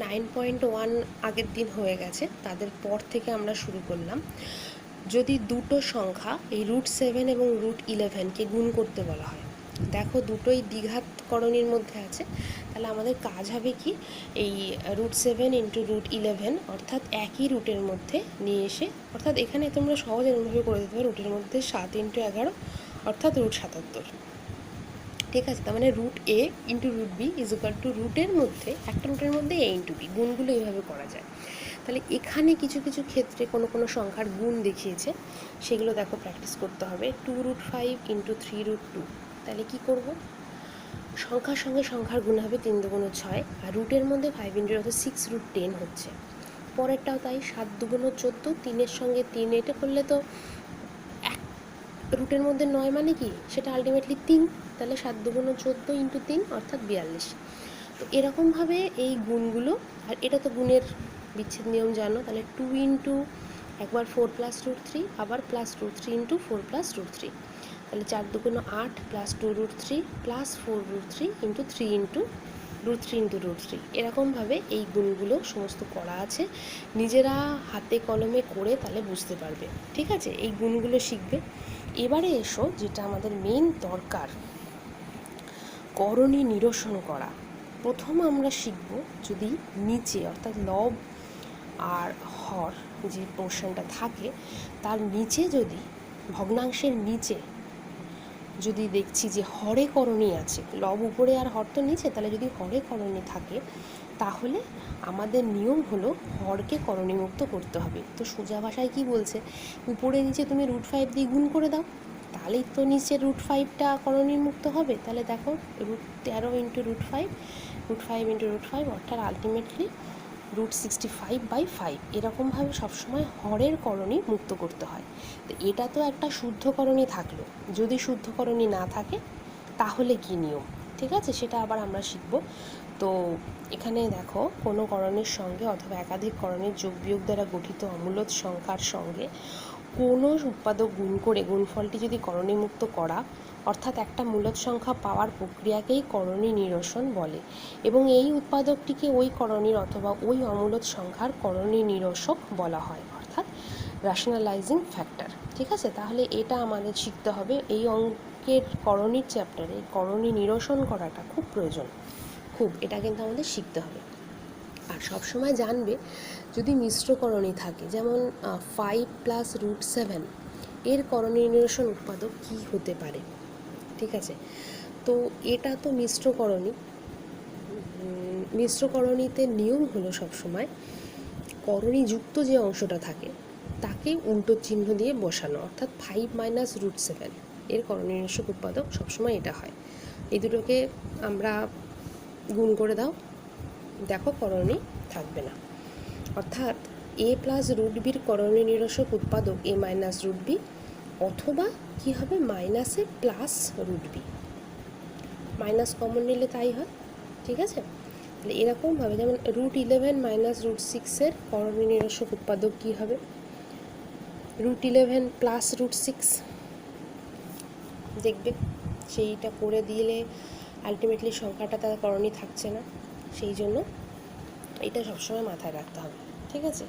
9.1 আগের দিন হয়ে গেছে, তাদের পর থেকে আমরা শুরু করলাম। যদি দুটো সংখ্যা এই √7 এবং √11কে গুণ করতে বলা হয়, দেখো দুটোই দ্বিঘাত করণীর মধ্যে আছে, তাহলে আমাদের কাজ হবে কি, এই √7 ইন্টু √11 অর্থাৎ একই রুটের মধ্যে নিয়ে এসে, অর্থাৎ এখানে তোমরা সহজে এরকমভাবে করে দিতে পারো, রুটের মধ্যে 7 ইন্টু 11 অর্থাৎ √77। ঠিক আছে, তার মানে √a into √b is equal to রুটের মধ্যে, একটা রুটের মধ্যে a ইন্টু b। গুণগুলো এইভাবে করা যায়। তাহলে এখানে কিছু কিছু ক্ষেত্রে কোনো সংখ্যার গুণ দেখিয়েছে, সেগুলো দেখো প্র্যাকটিস করতে হবে। 2√5 ইন্টু 3√2, তাহলে কি করব, সংখ্যার সঙ্গে সংখ্যার গুণ হবে 3 2 6, আর রুটের মধ্যে 5 ইন্টু 6√10 হচ্ছে। পরেরটাও তাই, 7 2 14, 3-এর সঙ্গে 3 এটা করলে তো এক রুটের মধ্যে 9 মানে কি, সেটা আলটিমেটলি 3, তাহলে 7 2 14 ইন্টু 3 অর্থাৎ 42। তো এরকমভাবে এই গুণগুলো, আর এটা তো গুণের বিচ্ছেদ নিয়ম জানো, তাহলে 2 ইন্টু একবার 4 প্লাস √3, আবার প্লাস √3 ইন্টু 4 প্লাস √3, তাহলে 4 2 8 plus 2√3 plus 4√3 into 3 into √3 into √3। এরকমভাবে এই গুণগুলো সমস্ত করা আছে, নিজেরা হাতে কলমে করে তাহলে বুঝতে পারবে। ঠিক আছে, এই গুণগুলো শিখবে। এবারে এসো যেটা আমাদের মেন দরকার, করণী নিরসন করা। প্রথম আমরা শিখব, যদি নিচে অর্থাৎ লব আর হর যে পোর্শনটা থাকে তার নিচে, যদি ভগ্নাংশের নিচে যদি দেখছি যে হরে করণী আছে, লব উপরে আর হর তো নিচে, তাহলে যদি হরে করণী থাকে তাহলে আমাদের নিয়ম হলো হরকে করণীমুক্ত করতে হবে। তো সোজা ভাষায় কি বলছে, উপরে নিচে তুমি √5 দিয়ে গুণ করে দাও, তাহলেই তো নিচে √5টা করণীমুক্ত হবে। তাহলে দেখো √13 ইন্টু √5, √5 ইন্টু √5 অর্থাৎ আলটিমেটলি √65/5। এরকমভাবে সবসময় হরের করণী মুক্ত করতে হয়। তো এটা তো একটা শুদ্ধকরণী থাকলো, যদি শুদ্ধকরণী না থাকে তাহলে কি নিয়ম, ঠিক আছে, সেটা আবার আমরা শিখব। তো এখানে দেখো, কোনো করণের সঙ্গে অথবা একাধিক করণের যোগ বিয়োগ দ্বারা গঠিত অমূলদ সংখ্যার সঙ্গে কোনো উৎপাদক গুণ করে গুণফলটি যদি করণীমুক্ত করা, অর্থাৎ একটা মূলদ সংখ্যা পাওয়ার প্রক্রিয়াকেই করণী নিরসন বলে, এবং এই উৎপাদকটিকে ওই করণীর অথবা ওই অমূলদ সংখ্যার করণী নিরসক বলা হয়, অর্থাৎ রেশনালাইজিং ফ্যাক্টর। ঠিক আছে, তাহলে এটা আমাদের শিখতে হবে। এই অঙ্কের করণীর চ্যাপ্টারে করণী নিরসন করাটা খুব প্রয়োজন, খুব, এটা কিন্তু আমাদের শিখতে হবে। আর সবসময় জানবে, যদি মিশ্র করণী থাকে, যেমন 5 প্লাস √7, এর করণী নিরসন উৎপাদক কী হতে পারে। ঠিক আছে, তো এটা তো মিশ্রকরণী। মিশ্রকরণীতে নিয়ম হলো সবসময় করণীযুক্ত যে অংশটা থাকে তাকে উল্টো চিহ্ন দিয়ে বসানো, অর্থাৎ 5 মাইনাস √7 এর করণী নিরসক উৎপাদক সবসময় এটা হয়। এই দুটোকে আমরা গুণ করে দাও, দেখো করণী থাকবে না, অর্থাৎ a প্লাস √bর করণী নিরসক উৎপাদক a মাইনাস √b, অথবা কি হবে, মাইনাসে প্লাস √b, মাইনাস কমন নিলে তাই হয়। ঠিক আছে, তাহলে এরকমভাবে যেমন √11 মাইনাস √6 করণী নিরসক উৎপাদক কী হবে, √11 প্লাস √6। দেখবে সেইটা করে দিলে আলটিমেটলি সংখ্যাটা তার করণী থাকছে না, সেই জন্য এটা সবসময় মাথায় রাখতে হবে। ঠিক আছে,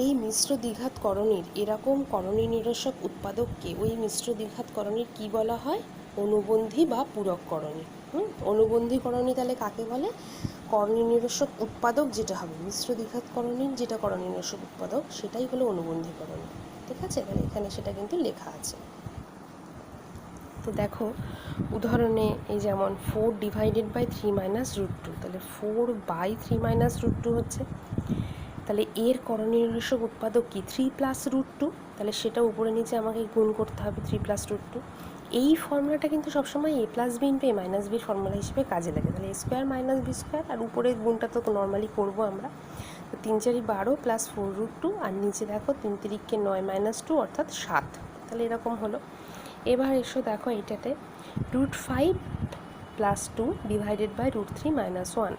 এই মিশ্র দ্বিঘাত করণীর এরকম করণী নিরসক উৎপাদককে ওই মিশ্র দ্বিঘাত করণীর কী বলা হয়, অনুবন্ধী বা পূরক করণী। অনুবন্ধী করণী তাহলে কাকে বলে, করণী নিরসক উৎপাদক যেটা হবে মিশ্র দ্বিঘাত করণীর, যেটা করণী নিরসক উৎপাদক সেটাই হলো অনুবন্ধী করণী। ঠিক আছে, তাহলে এখানে সেটা কিন্তু লেখা আছে। তো দেখো উদাহরণে, এই যেমন 4 ডিভাইডেড বাই 3 মাইনাস √2, তাহলে 4/3 মাইনাস √2 হচ্ছে, তাহলে এর করণী নিরসক উৎপাদক কি 3 প্লাস √2, তাহলে সেটা উপরে নিচে আমাকে গুণ করতে হবে 3 প্লাস √2। এই ফর্মুলাটা কিন্তু সবসময় a plus B into a minus বির ফর্মুলা হিসেবে কাজে লাগে, তাহলে a square minus B square, আর উপরে গুণটা তো নর্মালি করবো আমরা। তো 3 4 12 প্লাস 4√2, আর নিচে দেখো 3 3 9 মাইনাস 2 অর্থাৎ 7, তাহলে এরকম হলো। এবার এসো দেখো এইটাতে √5 plus 2 divided by √3 minus 1,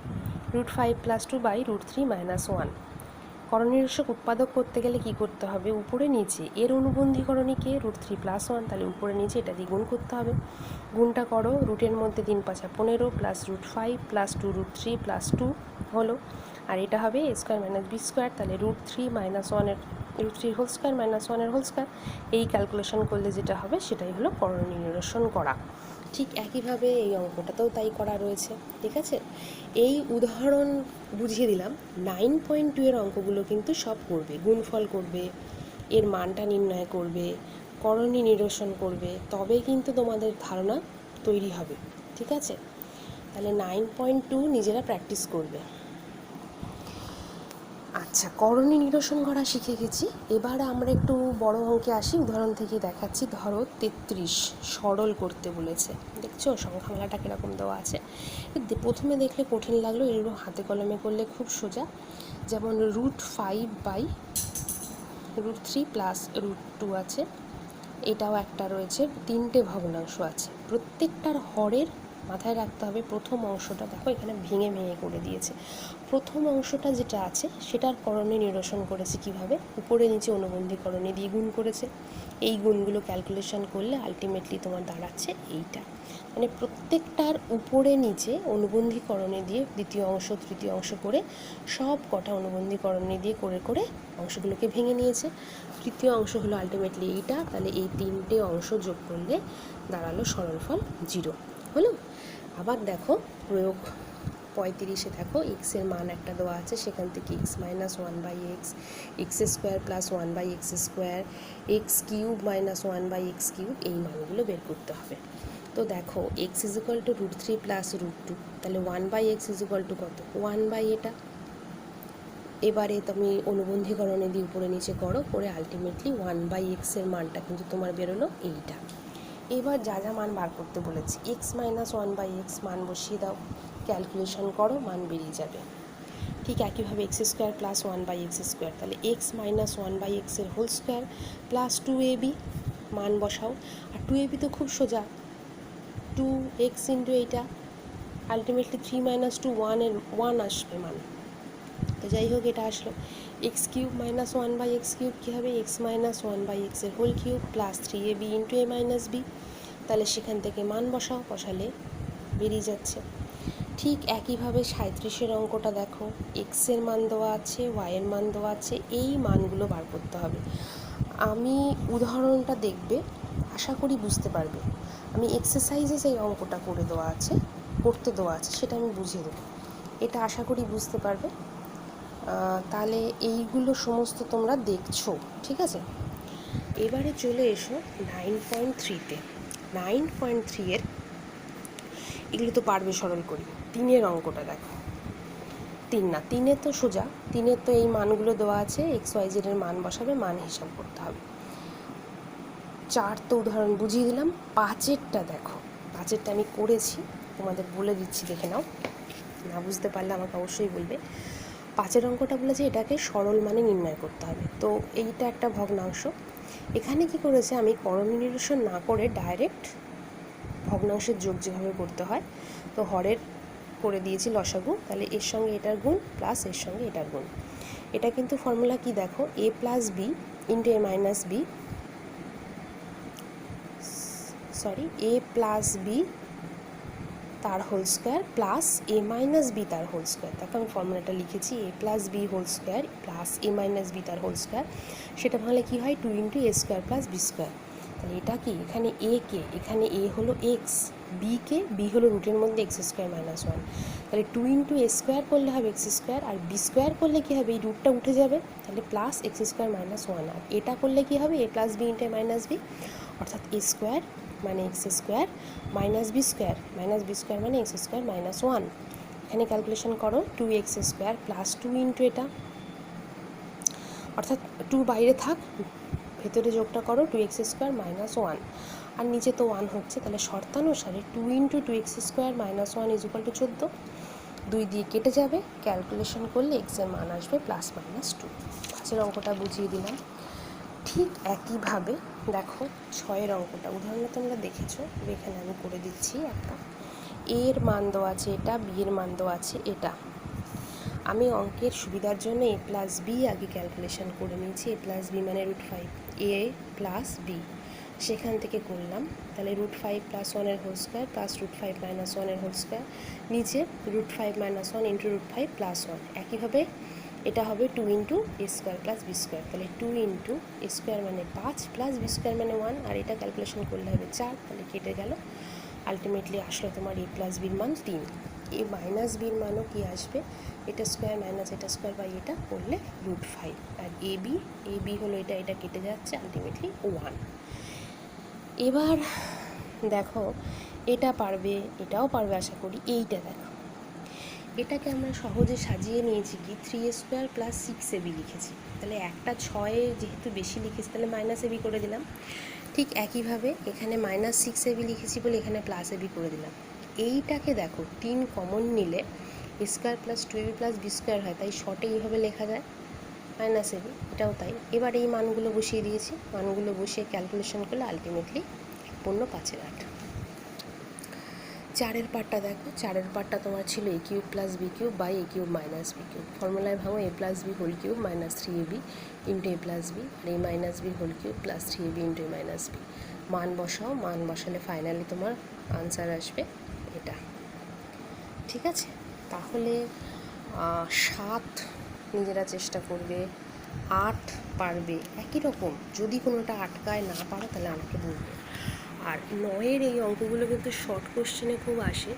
√5 plus 2 by √3 minus 1, করণীয়স্বক উৎপাদক করতে গেলে কি করতে হবে, উপরে নিচে এর অনুবন্ধীকরণীকে √3+1, তাহলে উপরে নিচে এটা দিয়ে গুণ করতে হবে। গুণটা করো, রুটের মধ্যে 3 × 5 = 15 প্লাস √5 প্লাস 2√3 প্লাস 2 হলো, আর এটা হবে a² - b², তাহলে √3 - 1 এর √3² - 1 এর হোল স্কয়ার। এই ক্যালকুলেশন করলে যেটা হবে সেটাই হলো করণীয় নিরসন করা। ঠিক একইভাবে এই অঙ্কটাতেও তাই করা রয়েছে, ঠিক আছে। এই উদাহরণ বুঝিয়ে দিলাম। 9.2 এর অঙ্কগুলো কিন্তু সব করবে, গুণফল করবে, এর মানটা নির্ণয় করবে, করণীয় নিরসন করবে, তবে কিন্তু তোমাদের ধারণা তৈরি হবে, ঠিক আছে। তাহলে 9.2 নিজেরা প্র্যাকটিস করবে। আচ্ছা, করণীয় নিরসন করা শিখে গেছি। এবার আমরা একটু বড় অঙ্কে আসি, উদাহরণ থেকে দেখাচ্ছি। ধরো 33 সরল করতে বলেছে, দেখছো সংখ্যামালাটা কীরকম দেওয়া আছে। প্রথমে দেখলে কঠিন লাগলো, এগুলো হাতে কলমে করলে খুব সোজা। যেমন √5/√3 প্লাস √2 আছে, এটাও একটা রয়েছে, 3টে ভগ্নাংশ আছে। প্রত্যেকটার হরের মাথায় রাখতে হবে প্রথম অংশটা, দেখো এখানে ভেঙে ভেঙে করে দিয়েছে। প্রথম অংশটা যেটা আছে সেটার করণীয় নিরসন করেছে কিভাবে, উপরে নিচে অনুবন্ধীকরণে দিয়ে গুণ করেছে। এই গুণগুলো ক্যালকুলেশন করলে আলটিমেটলি তোমার দাঁড়াচ্ছে এইটা। মানে প্রত্যেকটার উপরে নিচে অনুবন্ধীকরণে দিয়ে দ্বিতীয় অংশ তৃতীয় অংশ করে সব কটা অনুবন্ধীকরণে দিয়ে করে করে অংশগুলোকে ভেঙে নিয়েছে। তৃতীয় অংশ হলো আলটিমেটলি এইটা, তাহলে এই 3টে অংশ যোগ করলে দাঁড়ালো সরলফল 0 হলো। আবার দেখো প্রয়োগ 35-এ দেখো এক্সের মান একটা দেওয়া আছে, সেখান থেকে x - 1/x, x² + 1/x², x³ - 1/x³, এই মানগুলো বের করতে হবে। তো দেখো x = √3 + √2, তাহলে 1/x = কত, 1/ এটা। এবারে তুমি অনুবন্ধীকরণে দিয়ে উপরে নিচে করো, করে আলটিমেটলি 1/x এর মানটা কিন্তু তোমার বেরোলো এইটা। এবার যা যা মান বার করতে বলেছি, x - 1/x মান বসিয়ে দাও, ক্যালকুলেশন করো, মান বেরিয়ে যাবে। ঠিক একইভাবে x² + 1/x², তাহলে x - 1/x এর হোল স্কয়ার প্লাস 2ab মান বসাও। আর 2ab তো খুব সোজা, 2x × এইটা, আলটিমেটলি 3 - 2 1 আসবে মান। তো যাই হোক, এটা আসলো। x³ - 1/x³ কী হবে, x - 1/x এর whole cube plus 3ab × a - b, তাহলে সেখান থেকে মান বসাও, বসালে বেরিয়ে যাচ্ছে। ঠিক একইভাবে 37-এর অঙ্কটা দেখো, x এর মান দেওয়া আছে, y এর মান দেওয়া আছে, এই মানগুলো বার করতে হবে। আমি উদাহরণটা দেখবে, আশা করি বুঝতে পারবে। আমি এক্সারসাইজে যে অঙ্কটা করতে দেওয়া আছে সেটা আমি বুঝিয়ে দেবো, এটা আশা করি বুঝতে পারবে। তাহলে এইগুলো সমস্ত তোমরা দেখছো, ঠিক আছে। এবারে চলে এসো 9.3-তে। 9.3 এর এগুলো তো পারবে সরল করি। 3-এর অঙ্কটা দেখো, 3 তো সোজা, 3-এর তো এই মানগুলো দেওয়া আছে, XYZ এর মান বসাবে, মান হিসাব করতে হবে। 4 তো উদাহরণ বুঝিয়ে দিলাম। 5-এরটা দেখো, 5-এরটা আমি করেছি, তোমাদের বলে দিচ্ছি, দেখে নাও। না বুঝতে পারলে আমাকে অবশ্যই বলবে। 5-এর অঙ্কটা বলেছে এটাকে সরল মানে নির্ণয় করতে হবে। তো এইটা একটা ভগ্নাংশ। এখানে কি করেছে, আমি করণীয় নিরসন না করে ডাইরেক্ট ভগ্নাংশের যোগ যেভাবে করতে হয়, তো হরের করে দিয়েছি লসাগু, তাহলে এর সঙ্গে এটার গুণ প্লাস এর সঙ্গে এটার গুণ। এটা কিন্তু ফর্মুলা কি দেখো, a + b × a + b তার whole square plus a - b তার হোল স্কোয়ার। দেখো আমি ফর্মুলাটা লিখেছি, a + b whole square plus a - b তার হোল স্কোয়ার। সেটা ভাঙলে কী হয়, 2 × a² + b²। তাহলে এটা কি, এখানে a কে, এখানে a হলো x, b কে, b হলো রুটের মধ্যে x² - 1, তাহলে 2 × a² করলে হবে x², আর b² করলে কী হবে, এই রুটটা উঠে যাবে, তাহলে প্লাস x² - 1, আর এটা করলে কী হবে, a + b × b, অর্থাৎ a² মানে x² - b² মানে x² - 1। এখানে ক্যালকুলেশন করো, 2x² প্লাস 2 × এটা, অর্থাৎ 2 বাইরে থাক, ভেতরে যোগটা করো, 2x² - 1, আর নিচে তো 1 হচ্ছে, তাহলে শর্তানুসারে 2 × 2x² - 1 = 14। 2 দিয়ে কেটে যাবে, ক্যালকুলেশন করলে x এর মান আসবে +-2। 5-এর অঙ্কটা বুঝিয়ে দিলাম। ঠিক একইভাবে দেখো 6-এর অঙ্কটা, উদাহরণে তোমরা দেখেছো, এখানে আমি করে দিচ্ছি একটা। a এর মান দেওয়া আছে এটা, b এর মান দেওয়া আছে এটা, আমি অঙ্কের সুবিধার জন্য এ প্লাস বি আগে ক্যালকুলেশন করে নিয়েছি। এ প্লাস বি মানে √5, এ প্লাস বি সেখান থেকে করলাম। তাহলে √5 + 1 এর হোল স্কোয়ার প্লাস √5 - 1 এর হোল স্কোয়ার, নিচে √5 - 1 × √5 + 1। একইভাবে এটা হবে 2 × a² + b²। তাহলে 2 × a² মানে 5 প্লাস b² মানে 1, আর এটা ক্যালকুলেশন করলে হবে 4। তাহলে কেটে গেল। আলটিমেটলি আসলো তোমার এ প্লাস বির মান 3। এ মাইনাস বির মানও কি আসবে, এটা স্কোয়ার মাইনাস এটা স্কোয়ার বাই এটা করলে √5। আর এ বি হলো এটা কেটে যাচ্ছে, আলটিমেটলি 1। এবার দেখো এটা পারবে, এটাও পারবে আশা করি। এইটা দেখো, এটাকে আমরা সহজে সাজিয়ে নিয়েছি কি 3a² + 6ab লিখেছি। তাহলে একটা 6 যেহেতু বেশি লিখেছি তাহলে -ab করে দিলাম। ঠিক একইভাবে এখানে -6ab লিখেছি বলে এখানে +ab করে দিলাম। এইটাকে দেখো 3 কমন নিলে a² + 2ab + b² হয়, তাই শর্টে এইভাবে লেখা যায় -ab, এটাও তাই। এবার এই মানগুলো বসিয়ে দিয়েছি, মানগুলো বসিয়ে ক্যালকুলেশন করলে আলটিমেটলি 1.5/8। 4-এর পার্টটা দেখো, 4-এর পার্টটা তোমার ছিল a³ + b³ / a³ - b³। ফর্মুলায় ভাঙো a + b whole cube -3ab × a + b, আর a - b whole cube +3ab × a - b। মান বসাও, মান বসালে ফাইনালি তোমার আনসার আসবে এটা। ঠিক আছে, তাহলে 7 নিজেরা চেষ্টা করবে, 8 পারবে একই রকম। যদি কোনোটা আটকায় না পারো তাহলে আমাকে বলবে। আর 9-এর এই অঙ্কগুলো কিন্তু শর্ট কোশ্চেনে খুব আসে।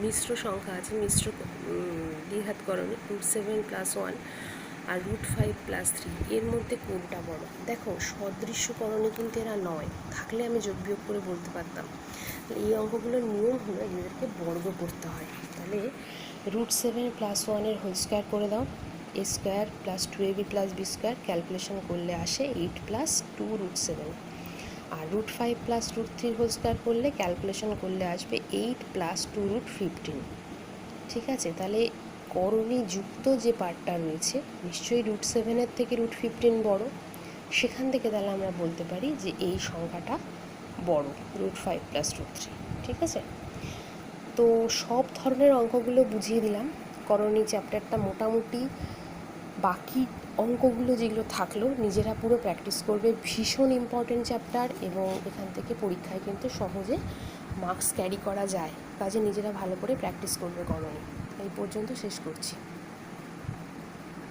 মিশ্র সংখ্যা আছে, মিশ্র দ্বিঘাতকরণে √7 + 1 আর √5 + 3, এর মধ্যে কোনটা বড়? দেখো সদৃশ্যকরণে কিন্তু এরা 9 থাকলে আমি যোগ বিয়োগ করে বলতে পারতাম। এই অঙ্কগুলোর নিয়ম হলো এদেরকে বর্গ করতে হয়। তাহলে √7 + 1 এর হোল স্কোয়ার করে দাও, a² + 2ab + b² ক্যালকুলেশন করলে আসে 8 + 2 √7। আর √5 + √3 হোল স্কোয়ার করলে ক্যালকুলেশন করলে আসবে 8 + 2 √15। ঠিক আছে, তাহলে করণী যুক্ত যে পার্টটা রয়েছে নিশ্চয়ই √7-এর থেকে √15 বড়। সেখান থেকে তাহলে আমরা বলতে পারি যে এই সংখ্যাটা বড়, √5 + √3। ঠিক আছে, তো সব ধরনের অঙ্কগুলো বুঝিয়ে দিলাম। করণী চ্যাপ্টারটা মোটামুটি, বাকি অঙ্কগুলো যেগুলো থাকলো নিজেরা পুরো প্র্যাকটিস করবে। ভীষণ ইম্পর্টেন্ট চ্যাপ্টার এবং এখান থেকে পরীক্ষায় কিন্তু সহজে মার্কস ক্যারি করা যায়। কাজে নিজেরা ভালো করে প্র্যাকটিস করবে করণী। এই পর্যন্ত শেষ করছি।